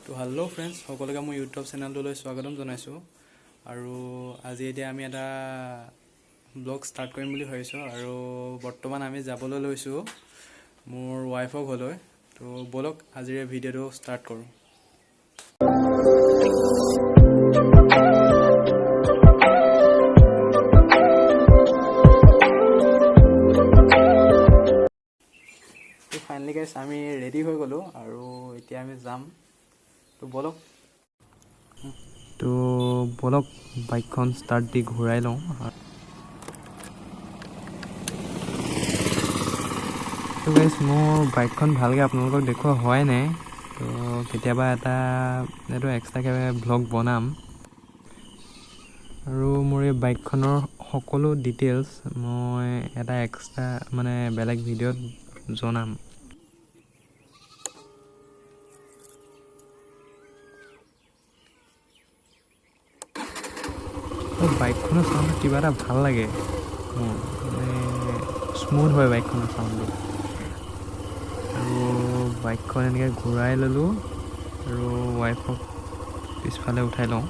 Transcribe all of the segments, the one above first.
তো hello' friends, সকলোকে মোৰ ইউটিউব চেনেলটোলৈ স্বাগতম জনাইছোঁ। আৰু আজি এতিয়া আমি এটা ব্লগ ষ্টাৰ্ট কৰিম বুলি ভাবিছোঁ। আৰু বৰ্তমান আমি যাবলৈ লৈছোঁ মোৰ ৱাইফৰ ঘৰলৈ। তো ব'লক আজিৰ এই ভিডিঅ'টো ষ্টাৰ্ট কৰোঁ। তো ফাইনেলি গাইছ আমি ৰেডি হৈ গ'লোঁ আৰু এতিয়া আমি যাম। তো ব'লক বাইকখন ষ্টাৰ্ট দি ঘূৰাই লওঁ। তো গাইছ মোৰ বাইকখন ভালকৈ আপোনালোকক দেখুওৱা হোৱাই নাই। তো কেতিয়াবা এইটো এক্সট্ৰাকৈ ভ্লগ বনাম। আৰু মোৰ এই বাইকখনৰ সকলো ডিটেইলছ মই এটা এক্সট্ৰা বেলেগ ভিডিঅ'ত জনাম। বাইকখনৰ চাউণ্ডটো কিবা এটা ভাল লাগে মোৰ, স্মুথ হয় বাইকখনৰ চাউণ্ডটো। আৰু বাইকখন এনেকৈ ঘূৰাই ল'লোঁ আৰু ৱাইফক পিছফালে উঠাই লওঁ।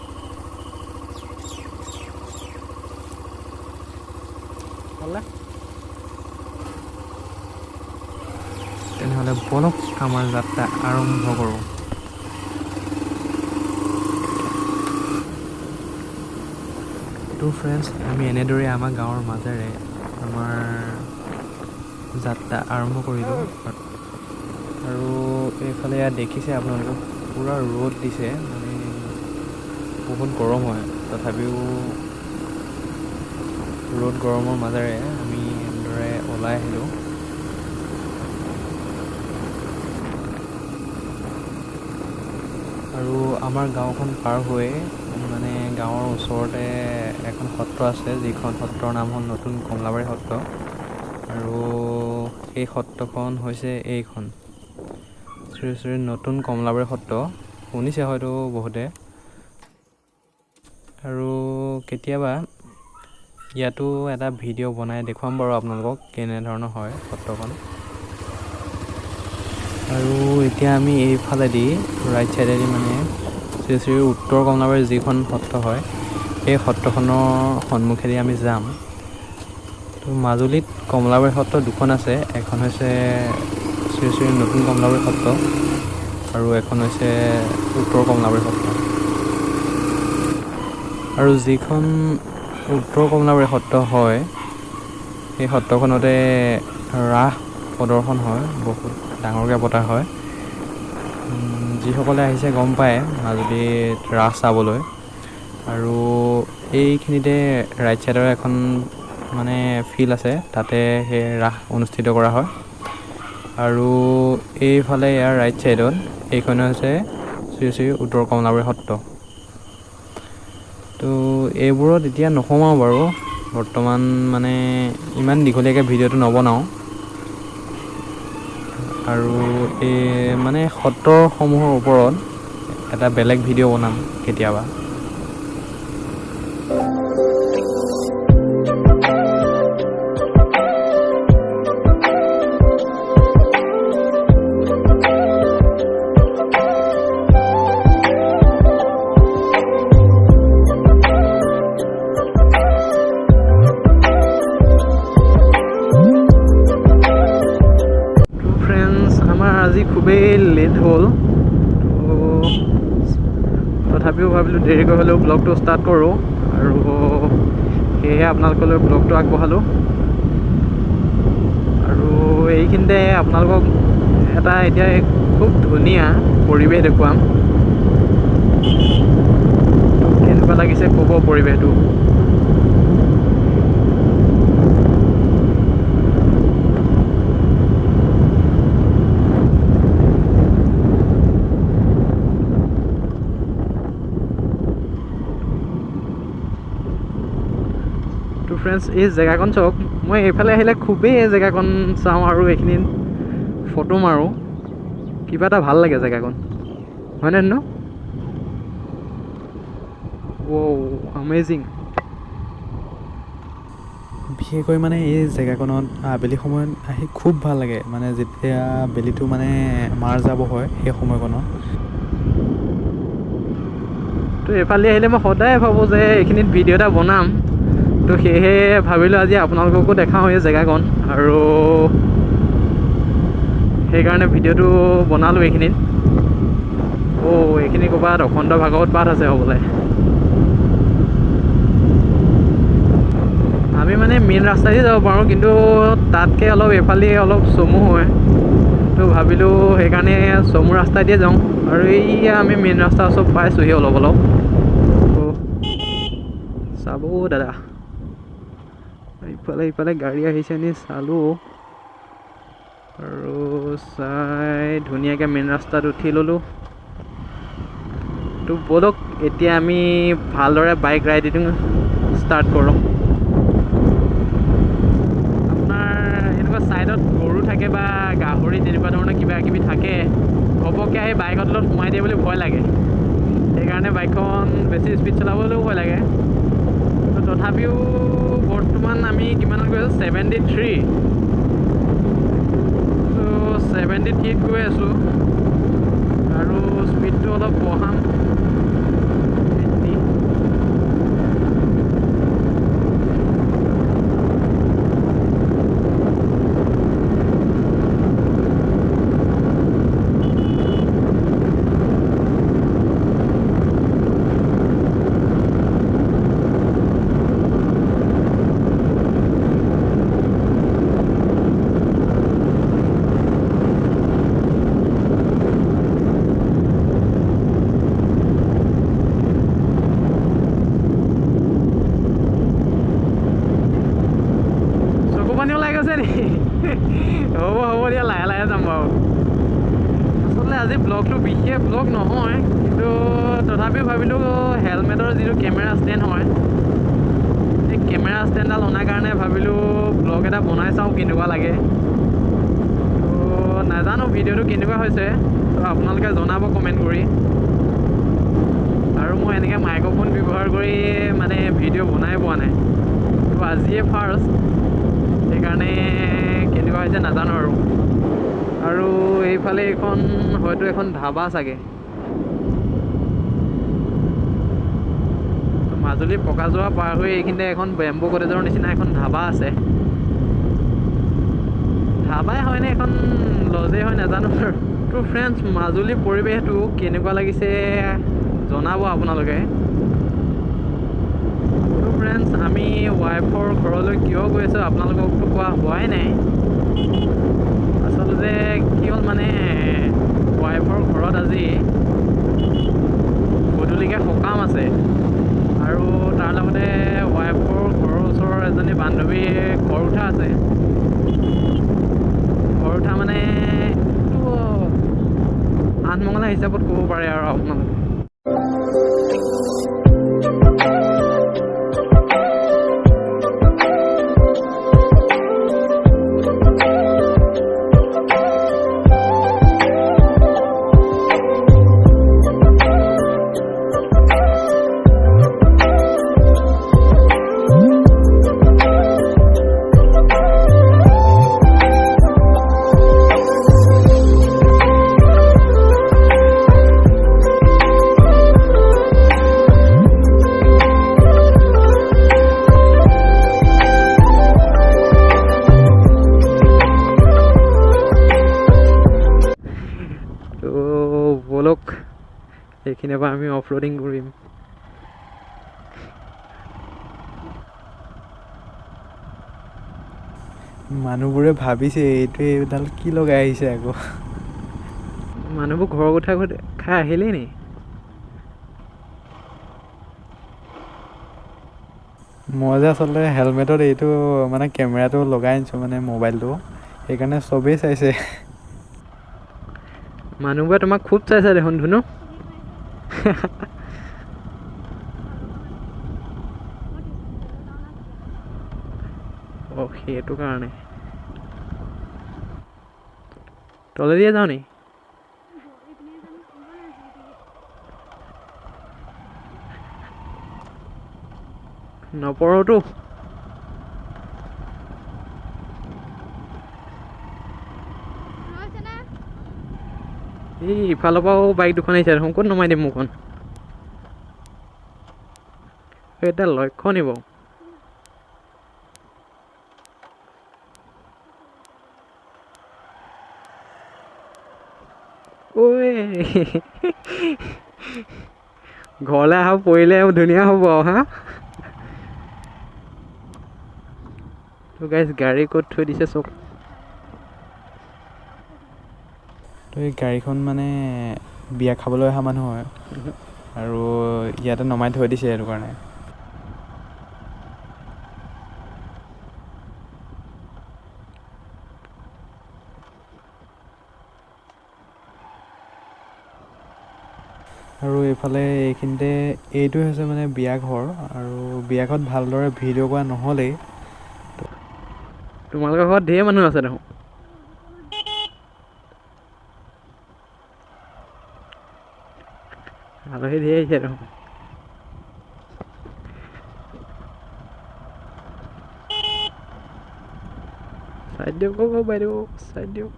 তেনেহ'লে ব'লক আমাৰ যাত্ৰা আৰম্ভ কৰোঁ। তো ফ্ৰেণ্ডছ, আমি এনেদৰে আমাৰ গাঁৱৰ মাজেৰে আমাৰ যাত্ৰা আৰম্ভ কৰিলোঁ। আৰু এইফালে ইয়াত দেখিছে আপোনালোকক পূৰা ৰ'দ দিছে, বহুত গৰম হয়। তথাপিও ৰ'দ গৰমৰ মাজেৰে আমি এনেদৰে ওলাই আহিলোঁ। আৰু আমাৰ গাঁওখন পাৰ হৈ গাঁৱৰ ওচৰতে এখন সত্ৰ আছে, যিখন সত্ৰৰ নাম হ'ল নতুন কমলাবাৰী সত্ৰ। আৰু সেই সত্ৰখন হৈছে এইখন শ্ৰী শ্ৰী নতুন কমলাবাৰী সত্ৰ। শুনিছে হয়তো বহুতে। আৰু কেতিয়াবা ইয়াতো এটা ভিডিঅ' বনাই দেখুৱাম বাৰু আপোনালোকক কেনেধৰণৰ হয় সত্ৰখন। আৰু এতিয়া আমি এইফালেদি ৰাইট চাইডেদি শ্ৰী শ্ৰী উত্তৰ কমলাবাৰীৰ যিখন সত্ৰ হয়, সেই সত্ৰখনৰ সন্মুখেদি আমি যাম। তো মাজুলীত কমলাবাৰী সত্ৰ দুখন আছে, এখন হৈছে শ্ৰী শ্ৰী নতুন কমলাবাৰী সত্ৰ আৰু এখন হৈছে উত্তৰ কমলাবাৰী সত্ৰ। আৰু যিখন উত্তৰ কমলাবাৰী সত্ৰ হয়, সেই সত্ৰখনতে ৰাস প্ৰদৰ্শন হয়, বহুত ডাঙৰকৈ পতা হয়। যিসকলে আহিছে গম পায় মাজুলীত ৰাস চাবলৈ। আৰু এইখিনিতে ৰাইট চাইডৰ এখন ফিল্ড আছে, তাতে সেই ৰাস অনুষ্ঠিত কৰা হয়। আৰু এইফালে ইয়াৰ ৰাইট চাইডত এইখন হৈছে শ্ৰী শ্ৰী উত্তৰ কমলাবাৰী সত্ৰ। তো এইবোৰত এতিয়া নোসোমাওঁ বাৰু, বৰ্তমান ইমান দীঘলীয়াকৈ ভিডিঅ'টো নবনাওঁ। আৰু এই সত্ৰসমূহৰ ওপৰত এটা বেলেগ ভিডিঅ' বনাম কেতিয়াবা। আজি খুবেই লেট হ'ল, তথাপিও ভাবিলোঁ দেৰিকৈ হ'লেও ব্লগটো ষ্টাৰ্ট কৰোঁ, আৰু সেয়েহে আপোনালোকলৈ ব্লগটো আগবঢ়ালোঁ। আৰু এইখিনিতে আপোনালোকক এটা এতিয়া খুব ধুনীয়া পৰিৱেশ দেখুৱাম। কেনেকুৱা লাগিছে ক'ব পৰিৱেশটো। তো ফ্ৰেণ্ডছ, এই জেগাকণ চাওক। মই এইফালে আহিলে খুবেই এই জেগাকণ চাওঁ আৰু এইখিনিত ফটো মাৰোঁ। কিবা এটা ভাল লাগে জেগাকণ, হয়নে ন? আমেজিং। বিশেষকৈ এই জেগাকণত আবেলি সময়ত আহি খুব ভাল লাগে, যেতিয়া বেলিটো মাৰ যাব হয় সেই সময়কণত। তো এইফালে আহিলে মই সদায় ভাবোঁ যে এইখিনিত ভিডিঅ' এটা বনাম, তো সেয়েহে ভাবিলোঁ আজি আপোনালোককো দেখাওঁ এই জেগাকণ, আৰু সেইকাৰণে ভিডিঅ'টো বনালোঁ এইখিনিত। এইখিনি ক'ৰবাত অখণ্ড ভাগৱত পাঠ আছে হ'বলৈ। আমি মানে মেইন ৰাস্তাইদি যাব পাৰোঁ, কিন্তু তাতকৈ অলপ এইফালে অলপ চমু হয়, তো ভাবিলোঁ সেইকাৰণে চমু ৰাস্তাই দিয়ে যাওঁ। আৰু এইয়া আমি মেইন ৰাস্তা চব পাইছোঁহি অলপ অলপ। চাব দাদা, ইফালে গাড়ী আহিছে নি চালোঁ, আৰু চাই ধুনীয়াকৈ মেইন ৰাস্তাত উঠি ল'লোঁ। তো ব'লক এতিয়া আমি ভালদৰে বাইক ৰাইডিং ষ্টাৰ্ট কৰোঁ। ছাইডত গৰু থাকে বা গাহৰি তেনেকুৱা ধৰণৰ কিবা কিবি থাকে, ঘপককৈ আহি বাইকত তলত সোমাই দিয়ে বুলি ভয় লাগে, সেইকাৰণে বাইকখন বেছি স্পীড চলাবলৈও ভয় লাগে। তথাপিও বৰ্তমান আমি কিমানত গৈ আছোঁ, 73, তো 73ত গৈ আছোঁ, আৰু স্পীডটো অলপ বঢ়াম। হ'ব দিয়া, লাহে লাহে যাম বাৰু। আচলতে আজি ব্লগটো বিশেষ ব্লগ নহয়, কিন্তু তথাপিও ভাবিলোঁ হেলমেটৰ যিটো কেমেৰা ষ্টেণ্ড হয়, সেই কেমেৰা ষ্টেণ্ডডাল অনাৰ কাৰণে ভাবিলোঁ ব্লগ এটা বনাই চাওঁ কেনেকুৱা লাগে। তো নাজানো ভিডিঅ'টো কেনেকুৱা হৈছে, তো আপোনালোকে জনাব কমেণ্ট কৰি। আৰু মই এনেকৈ মাইক্ৰফোন ব্যৱহাৰ কৰি মানে ভিডিঅ' বনাই পোৱা নাই, তো আজিয়ে ফাৰ্ষ্ট, সেইকাৰণে কেনেকুৱা হৈছে নাজানো আৰু এইফালে এইখন হয়তো এখন ধাবা চাগে। মাজুলী পকাযোৰা পাৰ হৈ এইখিনিতে এখন বেম্বো কটেজৰ নিচিনা এখন ধাবা আছে। ধাবাই হয়নে এখন লজেই হয় নাজানো আৰু। তো ফ্ৰেণ্ডছ, মাজুলীৰ পৰিৱেশটো কেনেকুৱা লাগিছে জনাব আপোনালোকে। তো ফ্ৰেণ্ডছ, আমি ৱাইফৰ ঘৰলৈ কিয় গৈ আছোঁ আপোনালোককতো কোৱা হোৱাই নাই। আচলতে কি হ'ল মানে, ৱাইফৰ ঘৰত আজি গধূলিকৈ সকাম আছে, আৰু তাৰ লগতে ৱাইফৰ ঘৰৰ ওচৰৰ এজনী বান্ধৱীৰ ঘৰ উঠা আছে। ঘৰ উঠা মানে আঠমঙলা হিচাপত ক'ব পাৰে আৰু আপোনালোকে। এইখিনিৰ পৰা আমি অফৰোডিং কৰিম। মানুহবোৰে ভাবিছে এইডাল কি লগাই আহিছে আকৌ। মানুহবোৰ ঘৰৰ কথা খাই আহিলেই নি? মই যে আচলতে হেলমেটত এইটো মানে কেমেৰাটো লগাই আনিছোঁ, মানে মোবাইলটো, সেইকাৰণে চবেই চাইছে। মানুহবোৰে তোমাক খুব চাইছে দেখোন ধুনু। সেইটো কাৰণে তলেদিয়ে যাওঁ নি? নপৰোঁতো। এই ইফালৰ পৰাও বাইক দুখন আহিছে দেখোন, ক'ত নমাই দিম মোৰখন? এটা লক্ষ্য নিব ঐ ঘৰলৈ আহা পৰিলে ধুনীয়া হ'ব হা তো গাইজ গাড়ী ক'ত থৈ দিছে চব তো এই গাড়ীখন মানে বিয়া খাবলৈ অহা মানুহ হয় আৰু ইয়াতে নমাই থৈ দিছে সেইটো কাৰণে আৰু এইফালে এইখিনিতে এইটোৱে হৈছে মানে বিয়া ঘৰ আৰু বিয়া ঘৰত ভালদৰে ভিডিঅ' কৰা নহ'লেই তোমালোকৰ ঘৰত ঢেৰ মানুহ আছে দেখোন আলহী ঢেৰ আহিছে দেখোন চাইড দিয়ক আকৌ বাইদেউ চাইড দিয়ক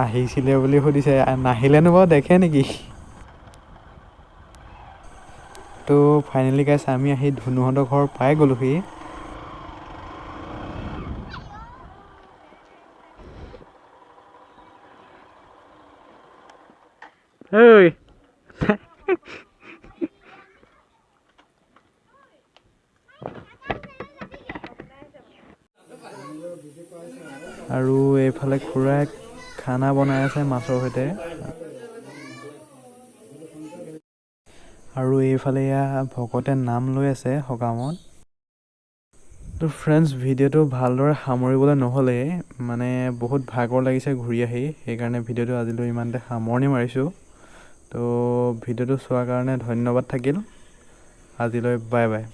আহিছিলে বুলি সুধিছে নাহিলেনো বাৰু দেখে নেকি তো ফাইনেলি গাইছ আমি আহি ধুনুহঁতৰ ঘৰ পাই গ'লোহি ঐ আৰু এইফালে খুৰাই খানা বনাই আছে মাছৰ সৈতে আৰু এইফালে এয়া ভকতে নাম লৈ আছে সকামত তো ফ্ৰেণ্ডছ ভিডিঅ'টো ভালদৰে সামৰিবলৈ নহ'লে মানে বহুত ভাগৰ লাগিছে ঘূৰি আহি সেইকাৰণে ভিডিঅ'টো আজিলৈ ইমানতে সামৰণি মাৰিছোঁ তো ভিডিঅ'টো চোৱাৰ কাৰণে ধন্যবাদ থাকিল আজিলৈ বাই বাই